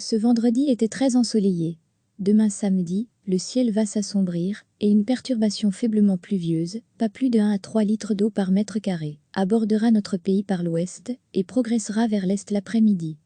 Ce vendredi était très ensoleillé. Demain samedi, le ciel va s'assombrir, et une perturbation faiblement pluvieuse, pas plus de 1 à 3 litres d'eau par mètre carré, abordera notre pays par l'ouest, et progressera vers l'est l'après-midi.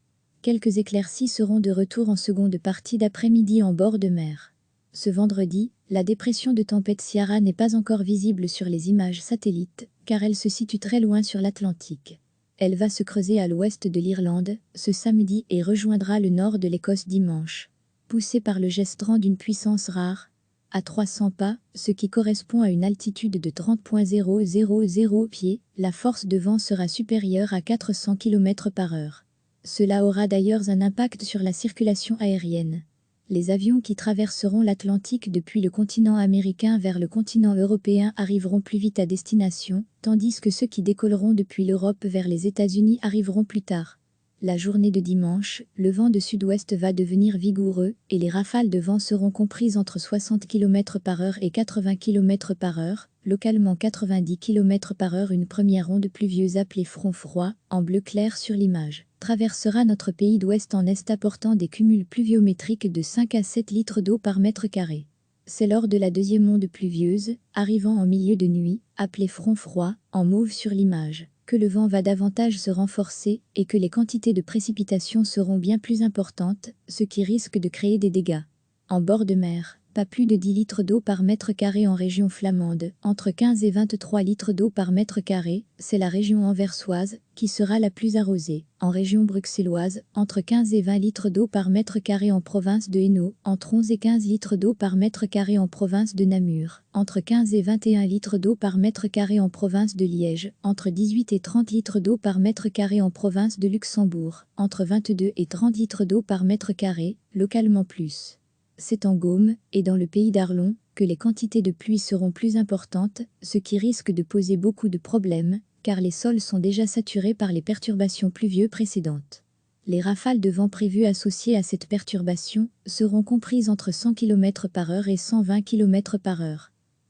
Quelques éclaircies seront de retour en seconde partie d'après-midi en bord de mer. Ce vendredi, la dépression de tempête Ciara n'est pas encore visible sur les images satellites, car elle se situe très loin sur l'Atlantique. Elle va se creuser à l'ouest de l'Irlande, ce samedi et rejoindra le nord de l'Écosse dimanche. Poussée par le gestran d'une puissance rare, à 300 pas, ce qui correspond à une altitude de 30,000 pieds, la force de vent sera supérieure à 400 km/h. Cela aura d'ailleurs un impact sur la circulation aérienne. Les avions qui traverseront l'Atlantique depuis le continent américain vers le continent européen arriveront plus vite à destination, tandis que ceux qui décolleront depuis l'Europe vers les États-Unis arriveront plus tard. La journée de dimanche, le vent de sud-ouest va devenir vigoureux, et les rafales de vent seront comprises entre 60 km/h et 80 km/h, localement 90 km/h. Une première onde pluvieuse appelée front froid, en bleu clair sur l'image, traversera notre pays d'ouest en est apportant des cumuls pluviométriques de 5 à 7 litres d'eau par mètre carré. C'est lors de la deuxième onde pluvieuse, arrivant en milieu de nuit, appelée front froid, en mauve sur l'image, que le vent va davantage se renforcer et que les quantités de précipitations seront bien plus importantes, ce qui risque de créer des dégâts. En bord de mer, pas plus de 10 litres d'eau par mètre carré en région flamande, entre 15 et 23 litres d'eau par mètre carré, c'est la région anversoise qui sera la plus arrosée. En région bruxelloise, entre 15 et 20 litres d'eau par mètre carré en province de Hainaut, entre 11 et 15 litres d'eau par mètre carré en province de Namur, entre 15 et 21 litres d'eau par mètre carré en province de Liège, entre 18 et 30 litres d'eau par mètre carré en province de Luxembourg, entre 22 et 30 litres d'eau par mètre carré, localement plus. C'est en Gaume, et dans le pays d'Arlon, que les quantités de pluie seront plus importantes, ce qui risque de poser beaucoup de problèmes, car les sols sont déjà saturés par les perturbations pluvieuses précédentes. Les rafales de vent prévues associées à cette perturbation seront comprises entre 100 km/h et 120 km/h.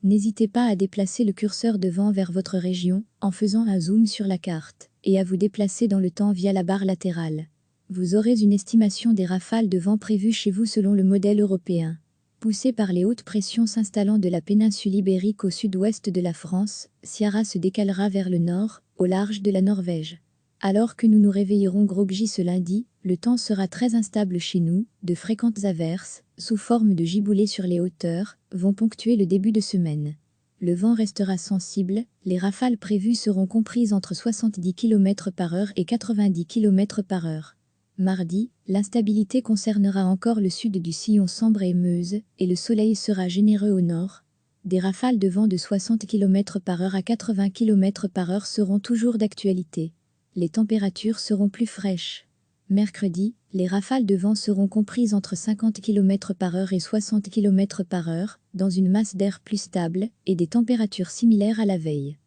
N'hésitez pas à déplacer le curseur de vent vers votre région, en faisant un zoom sur la carte, et à vous déplacer dans le temps via la barre latérale. Vous aurez une estimation des rafales de vent prévues chez vous selon le modèle européen. Poussée par les hautes pressions s'installant de la péninsule ibérique au sud-ouest de la France, Ciara se décalera vers le nord, au large de la Norvège. Alors que nous nous réveillerons groggy ce lundi, le temps sera très instable chez nous, de fréquentes averses, sous forme de giboulées sur les hauteurs, vont ponctuer le début de semaine. Le vent restera sensible, les rafales prévues seront comprises entre 70 km/h et 90 km/h. Mardi, l'instabilité concernera encore le sud du sillon Sambre et Meuse, et le soleil sera généreux au nord. Des rafales de vent de 60 km/h à 80 km/h seront toujours d'actualité. Les températures seront plus fraîches. Mercredi, les rafales de vent seront comprises entre 50 km/h et 60 km/h, dans une masse d'air plus stable, et des températures similaires à la veille.